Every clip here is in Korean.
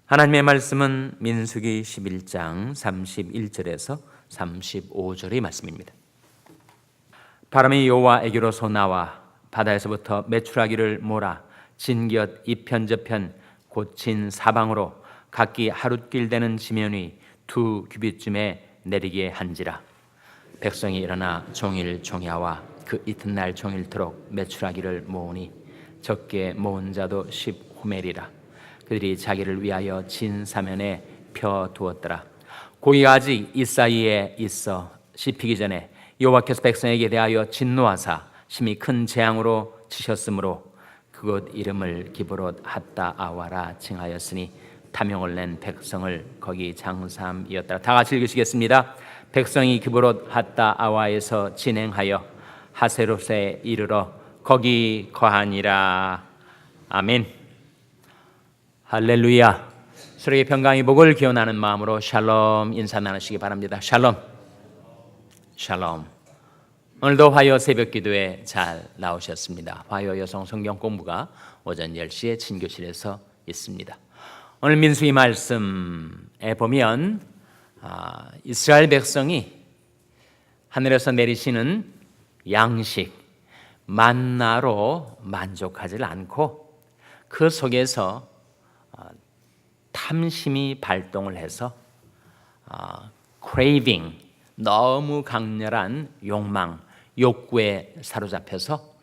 하나님의 말씀은 민수기 11장 31절에서 35절의 말씀입니다. 바람이 여호와에게로서 나와 바다에서부터 메추라기를 몰아 진곁 이편저편 고친 사방으로 각기 하룻길 되는 지면이 2규빗쯤에 내리게 한지라. 백성이 일어나 종일 종야와 그 이튿날 종일토록 메추라기를 모으니 적게 모은 자도 10호멜이라. 그들이 자기를 위하여 진 사면에 펴 두었더라. 고기가 아직 이 사이에 있어 씹히기 전에 여호와께서 백성에게 대하여 진노하사 심히 큰 재앙으로 치셨으므로 그곳 이름을 기브롯 핫다 아와라 칭하였으니 탐욕을 낸 백성을 거기 장삼이었더라. 다 같이 읽으시겠습니다. 백성이 기브롯 핫다 아와에서 진행하여 하세롯에 이르러 거기 거하니라. 아멘. 할렐루야. 서로의 평강의 복을 기원하는 마음으로 샬롬 인사 나누시기 바랍니다. 샬롬. 샬롬. 오늘도 화요 새벽 기도에 잘 나오셨습니다. 화요 여성 성경 공부가 오전 10시에 친교실에서 있습니다. 오늘 민수기 말씀에 보면 이스라엘 백성이 하늘에서 내리시는 양식 만나로 만족하지 않고 그 속에서 탐심이 발동을 해서 craving, 너무 강렬한 욕망, 욕구에 사로잡혀서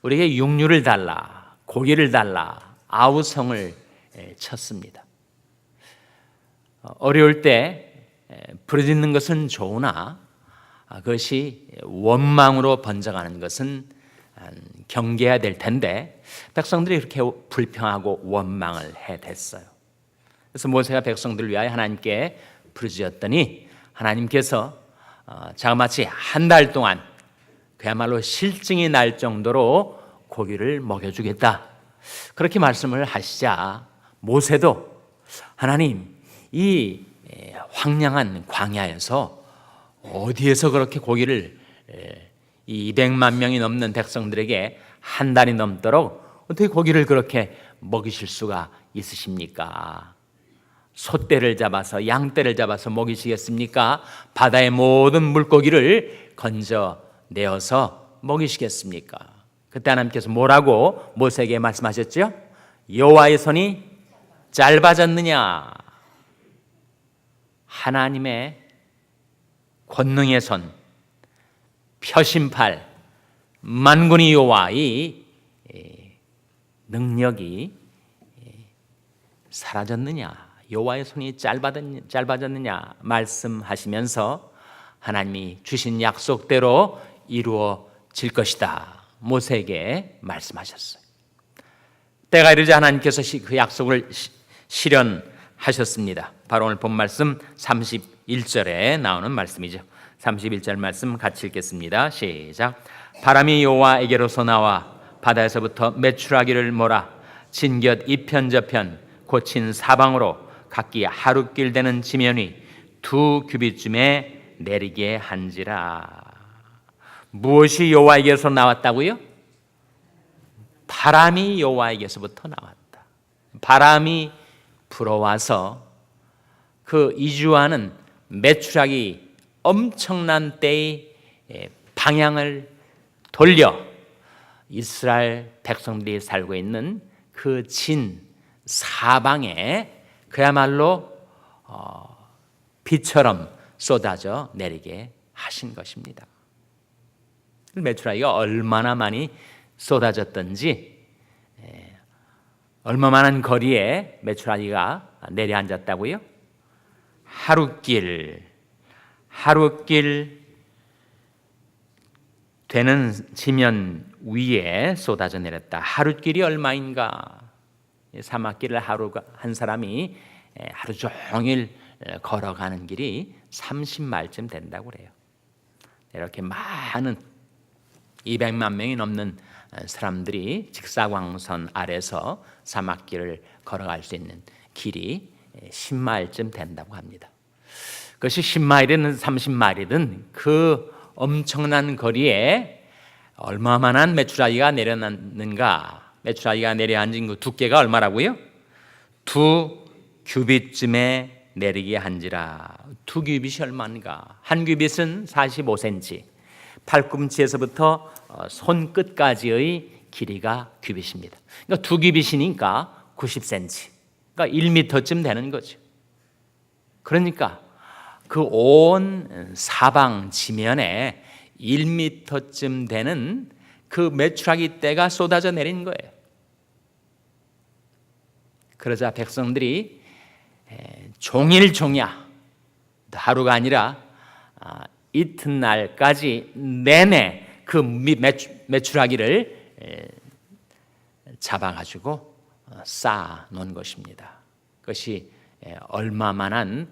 우리에게 육류를 달라, 고기를 달라, 아우성을 쳤습니다. 어려울 때 부르짖는 것은 좋으나 그것이 원망으로 번져가는 것은 경계해야 될 텐데 백성들이 그렇게 불평하고 원망을 해댔어요. 그래서 모세가 백성들을 위하여 하나님께 부르짖었더니 하나님께서 자그마치 한 달 동안 그야말로 실증이 날 정도로 고기를 먹여주겠다, 그렇게 말씀을 하시자 모세도 하나님, 이 황량한 광야에서 어디에서 그렇게 고기를 이 200만 명이 넘는 백성들에게 한 달이 넘도록 어떻게 고기를 그렇게 먹이실 수가 있으십니까? 소떼를 잡아서 양떼를 잡아서 먹이시겠습니까? 바다의 모든 물고기를 건져내어서 먹이시겠습니까? 그때 하나님께서 뭐라고 모세에게 말씀하셨죠? 여호와의 손이 짧아졌느냐? 하나님의 권능의 손, 표심팔, 만군의 여호와의 능력이 사라졌느냐? 여호와의 손이 짧아졌느냐 말씀하시면서 하나님이 주신 약속대로 이루어질 것이다, 모세에게 말씀하셨어요. 때가 이르자 하나님께서 그 약속을 실현하셨습니다. 바로 오늘 본 말씀 31절에 나오는 말씀이죠. 31절 말씀 같이 읽겠습니다. 시작. 바람이 여호와에게로서 나와 바다에서부터 메추라기를 몰아 진곁 이편저편 고친 사방으로 각기 하룻길 되는 지면이 2규빗쯤에 내리게 한지라. 무엇이 여호와에게서 나왔다고요? 바람이 여호와에게서부터 나왔다. 바람이 불어와서 그 이주하는 메추라기 엄청난 때의 방향을 돌려 이스라엘 백성들이 살고 있는 그 진 사방에 그야말로 비처럼 쏟아져 내리게 하신 것입니다. 메추라기가 얼마나 많이 쏟아졌던지, 얼마만한 거리에 메추라기가 내려앉았다고요? 하룻길 되는 지면 위에 쏟아져 내렸다. 하룻길이 얼마인가? 사막길을 한 사람이 하루 종일 걸어가는 길이 30마일쯤 된다고 그래요. 이렇게 많은 200만 명이 넘는 사람들이 직사광선 아래서 사막길을 걸어갈 수 있는 길이 10마일쯤 된다고 합니다. 그것이 10마일이든 30마일이든 그 엄청난 거리에 얼마만한 메추라기가 내려앉는가? 메추라기가 내려앉은 그 두께가 얼마라고요? 2 규빗쯤에 내리게 한지라. 2규빗이 얼마인가? 한 규빗은 45cm, 팔꿈치에서부터 손끝까지의 길이가 규빗입니다. 그러니까 2규빗이니까 90cm, 그러니까 1m쯤 되는 거죠. 그러니까 그 온 사방 지면에 1m쯤 되는 그 메추라기 떼가 쏟아져 내린 거예요. 그러자 백성들이 종일종야, 하루가 아니라 이튿날까지 내내 그 메추라기를 잡아가지고 쌓아 놓은 것입니다. 그것이 얼마만한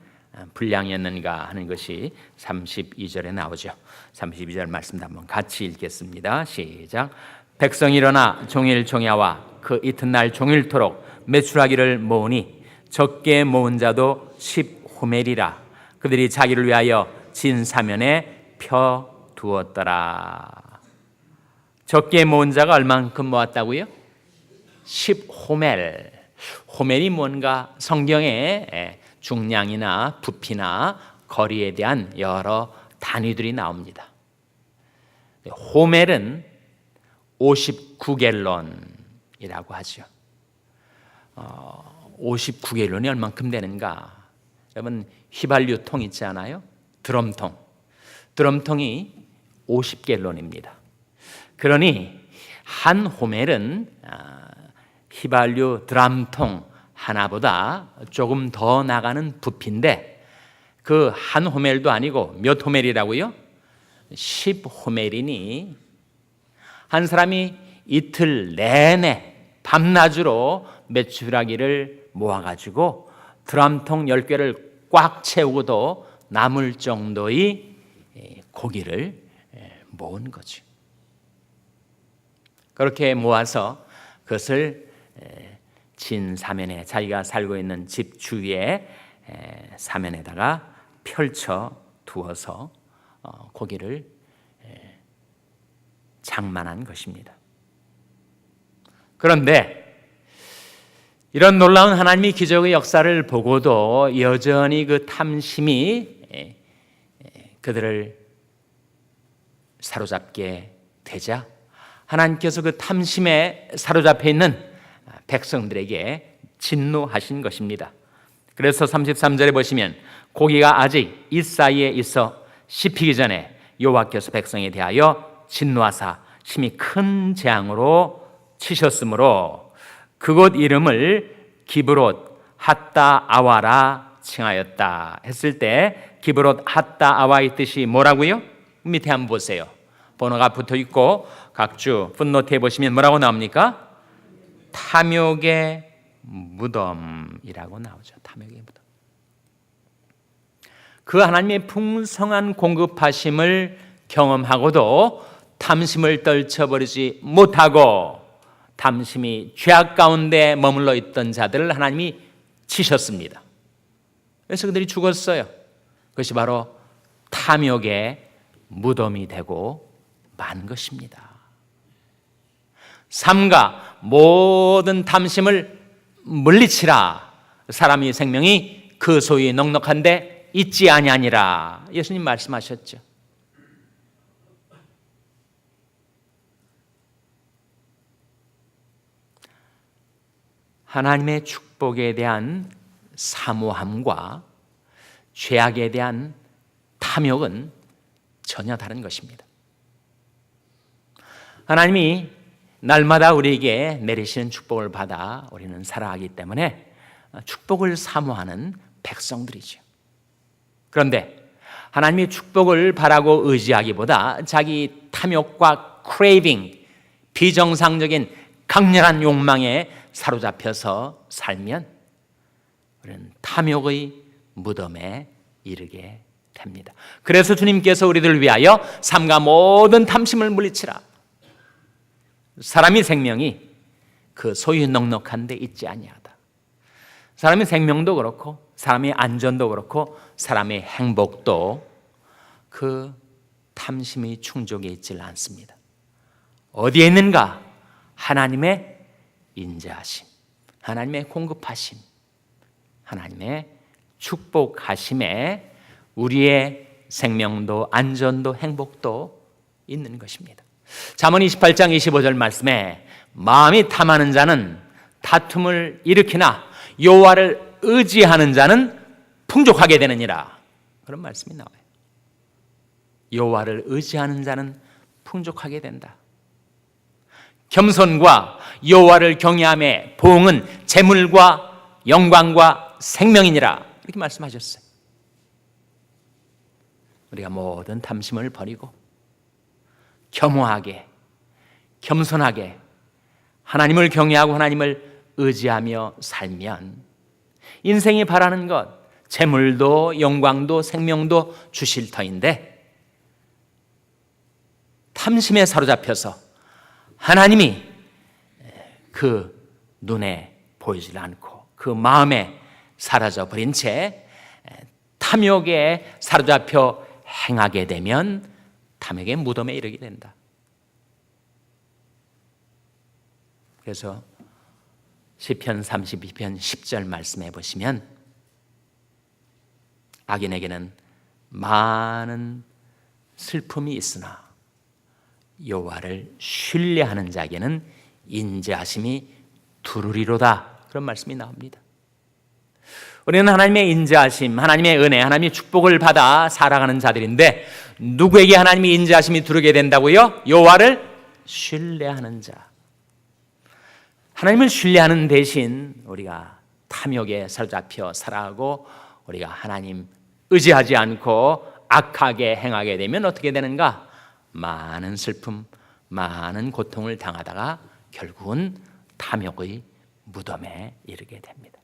분량이었는가 하는 것이 32절에 나오죠. 32절 말씀도 한번 같이 읽겠습니다. 시작. 백성이 일어나 종일 종야와 그 이튿날 종일토록 메추라기를 모으니 적게 모은 자도 10호멜이라. 그들이 자기를 위하여 진 사면에 펴 두었더라. 적게 모은 자가 얼만큼 모았다고요? 10호멜. 호멜이 뭔가 성경에 중량이나 부피나 거리에 대한 여러 단위들이 나옵니다. 호멜은 59갤론이라고 하죠. 59갤론이 얼만큼 되는가? 여러분 휘발유 통 있지 않아요? 드럼통이 50갤론입니다. 그러니 한 호멜은 휘발유 드럼통 하나보다 조금 더 나가는 부피인데 그 한 호멜도 아니고 몇 호멜이라고요? 10호멜이니 한 사람이 이틀 내내 밤낮으로 메추라기를 모아가지고 드럼통 10개를 꽉 채우고도 남을 정도의 고기를 모은 거죠. 그렇게 모아서 그것을 진 사면에, 자기가 살고 있는 집 주위에 사면에다가 펼쳐 두어서 고기를 장만한 것입니다. 그런데 이런 놀라운 하나님의 기적의 역사를 보고도 여전히 그 탐심이 그들을 사로잡게 되자 하나님께서 그 탐심에 사로잡혀 있는 백성들에게 진노하신 것입니다. 그래서 33절에 보시면 고기가 아직 이 사이에 있어 씹히기 전에 여호와께서 백성에 대하여 진노하사 심히 큰 재앙으로 치셨으므로 그곳 이름을 기브롯 핫다 아와라 칭하였다 했을 때 기브롯 핫다 아와의 뜻이 뭐라고요? 밑에 한번 보세요. 번호가 붙어 있고 각주 풋노트에 보시면 뭐라고 나옵니까? 탐욕의 무덤이라고 나오죠. 탐욕의 무덤. 그 하나님의 풍성한 공급하심을 경험하고도 탐심을 떨쳐버리지 못하고 탐심이 죄악 가운데 머물러 있던 자들을 하나님이 치셨습니다. 그래서 그들이 죽었어요. 그것이 바로 탐욕의 무덤이 되고 만 것입니다. 삼가 모든 탐심을 물리치라. 사람의 생명이 그 소위 넉넉한데 있지 아니하니라. 예수님 말씀하셨죠. 하나님의 축복에 대한 사모함과 죄악에 대한 탐욕은 전혀 다른 것입니다. 하나님이 날마다 우리에게 내리시는 축복을 받아 우리는 살아가기 때문에 축복을 사모하는 백성들이죠. 그런데 하나님의 축복을 바라고 의지하기보다 자기 탐욕과 크레이빙, 비정상적인 강렬한 욕망에 사로잡혀서 살면 우리는 탐욕의 무덤에 이르게 됩니다. 그래서 주님께서 우리들을 위하여 삼가 모든 탐심을 물리치라. 사람의 생명이 그 소유 넉넉한 데 있지 아니하다. 사람의 생명도 그렇고 사람의 안전도 그렇고 사람의 행복도 그 탐심의 충족에 있지 않습니다. 어디에 있는가? 하나님의 인자하심, 하나님의 공급하심, 하나님의 축복하심에 우리의 생명도 안전도 행복도 있는 것입니다. 잠언 28장 25절 말씀에 마음이 탐하는 자는 다툼을 일으키나 여호와를 의지하는 자는 풍족하게 되느니라, 그런 말씀이 나와요. 여호와를 의지하는 자는 풍족하게 된다. 겸손과 여호와를 경외함의 보응은 재물과 영광과 생명이니라, 이렇게 말씀하셨어요. 우리가 모든 탐심을 버리고 겸허하게 겸손하게 하나님을 경외하고 하나님을 의지하며 살면 인생이 바라는 것, 재물도 영광도 생명도 주실 터인데, 탐심에 사로잡혀서 하나님이 그 눈에 보이질 않고 그 마음에 사라져 버린 채 탐욕에 사로잡혀 행하게 되면 탐욕의 무덤에 이르게 된다. 그래서 시편 32편 10절 말씀해 보시면 악인에게는 많은 슬픔이 있으나 여호와를 신뢰하는 자에게는 인자하심이 두루리로다, 그런 말씀이 나옵니다. 우리는 하나님의 인자하심, 하나님의 은혜, 하나님의 축복을 받아 살아가는 자들인데 누구에게 하나님의 인자하심이 두르게 된다고요? 여호와를 신뢰하는 자. 하나님을 신뢰하는 대신 우리가 탐욕에 사로잡혀 살아가고 우리가 하나님 의지하지 않고 악하게 행하게 되면 어떻게 되는가? 많은 슬픔, 많은 고통을 당하다가 결국은 탐욕의 무덤에 이르게 됩니다.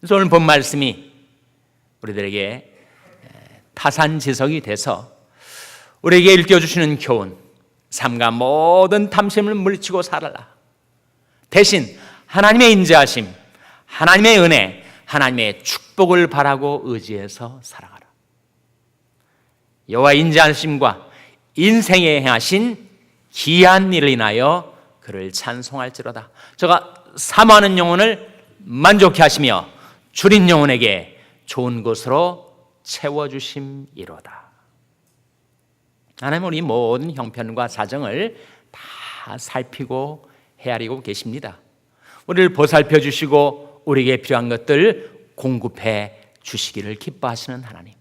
그래서 오늘 본 말씀이 우리들에게 타산지석이 돼서 우리에게 일깨워주시는 교훈, 삼가 모든 탐심을 물리치고 살아라. 대신 하나님의 인자하심, 하나님의 은혜, 하나님의 축복을 바라고 의지해서 살아가라. 여호와 인자하심과 인생에 행하신 기이한 일을 인하여 그를 찬송할지로다. 저가 사모하는 영혼을 만족케 하시며 줄인 영혼에게 좋은 것으로 채워주심이로다. 하나님은 우리 모든 형편과 사정을 다 살피고 헤아리고 계십니다. 우리를 보살펴 주시고 우리에게 필요한 것들 공급해 주시기를 기뻐하시는 하나님,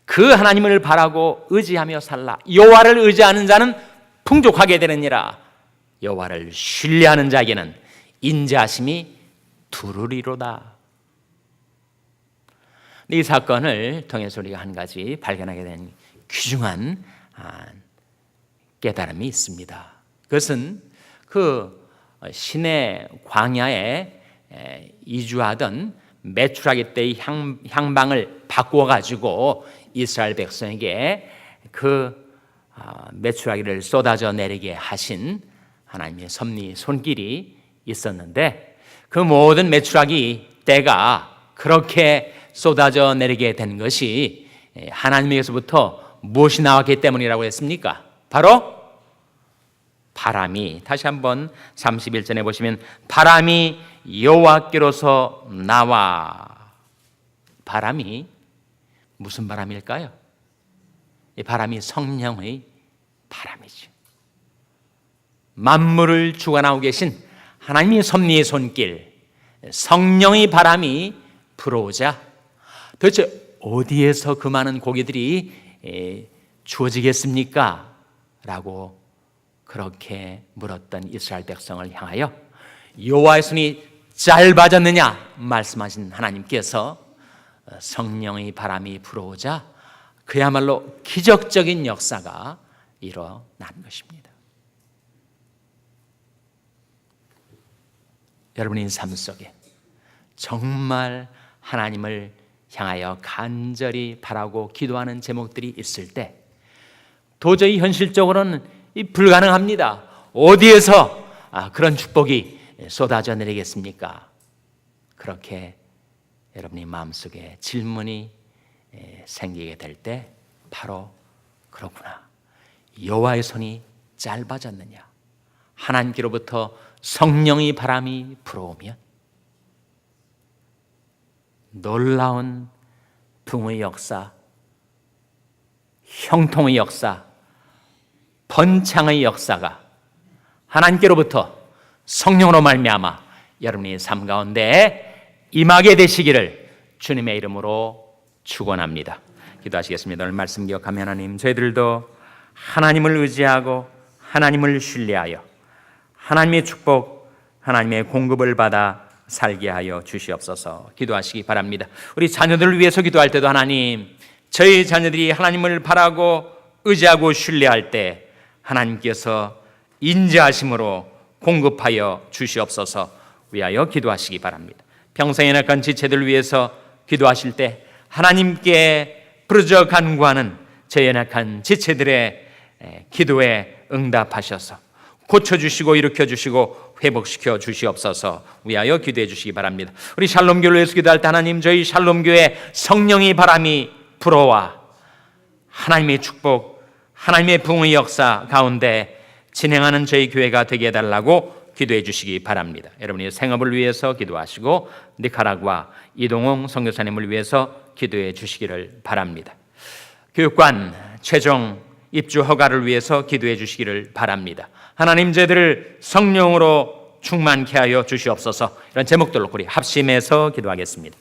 그 하나님을 바라고 의지하며 살라. 여호와를 의지하는 자는 풍족하게 되느니라. 여호와를 신뢰하는 자에게는 인자하심이 두루리로다. 이 사건을 통해서 우리가 한 가지 발견하게 된 귀중한 깨달음이 있습니다. 그것은 그 시내 광야에 이주하던 메추라기 때의 향방을 바꾸어 가지고 이스라엘 백성에게 그 메추라기를 쏟아져 내리게 하신 하나님의 섭리 손길이 있었는데, 그 모든 메추라기 때가 그렇게 쏟아져 내리게 된 것이 하나님에게서부터 무엇이 나왔기 때문이라고 했습니까? 바로 바람이, 다시 한번 31절에 보시면 바람이 여호와께로서 나와. 바람이 무슨 바람일까요? 이 바람이 성령의 바람이죠. 만물을 주관하고 계신 하나님의 섭리의 손길, 성령의 바람이 불어오자 도대체 어디에서 그 많은 고기들이 주어지겠습니까? 라고 그렇게 물었던 이스라엘 백성을 향하여 여호와의 손이 짧아졌느냐 말씀하신 하나님께서 성령의 바람이 불어오자 그야말로 기적적인 역사가 일어난 것입니다. 여러분의 삶 속에 정말 하나님을 향하여 간절히 바라고 기도하는 제목들이 있을 때 도저히 현실적으로는 불가능합니다. 어디에서 그런 축복이 쏟아져 내리겠습니까? 그렇게 여러분의 마음속에 질문이 생기게 될 때 바로 그렇구나. 여호와의 손이 짧아졌느냐? 하나님께로부터 성령의 바람이 불어오면 놀라운 붕의 역사, 형통의 역사, 번창의 역사가 하나님께로부터 성령으로 말미암아 여러분의 삶 가운데 임하게 되시기를 주님의 이름으로 축원합니다. 기도하시겠습니다. 오늘 말씀 기억하며 하나님, 저희들도 하나님을 의지하고 하나님을 신뢰하여 하나님의 축복, 하나님의 공급을 받아 살게 하여 주시옵소서. 기도하시기 바랍니다. 우리 자녀들을 위해서 기도할 때도 하나님, 저희 자녀들이 하나님을 바라고 의지하고 신뢰할 때 하나님께서 인자하심으로 공급하여 주시옵소서 위하여 기도하시기 바랍니다. 평생에 낙한 지체들을 위해서 기도하실 때 하나님께 부르짖어 간구하는 저 연약한 지체들의 기도에 응답하셔서 고쳐주시고 일으켜주시고 회복시켜 주시옵소서 위하여 기도해 주시기 바랍니다. 우리 샬롬교회를 위해서 기도할 때 하나님, 저희 샬롬교회 성령의 바람이 불어와 하나님의 축복, 하나님의 부흥의 역사 가운데 진행하는 저희 교회가 되게 해달라고 기도해 주시기 바랍니다. 여러분의 생업을 위해서 기도하시고 니카라구아 이동홍 선교사님을 위해서 기도해 주시기를 바랍니다. 교육관 최종 입주 허가를 위해서 기도해 주시기를 바랍니다. 하나님, 저희들을 성령으로 충만케 하여 주시옵소서. 이런 제목들로 우리 합심해서 기도하겠습니다.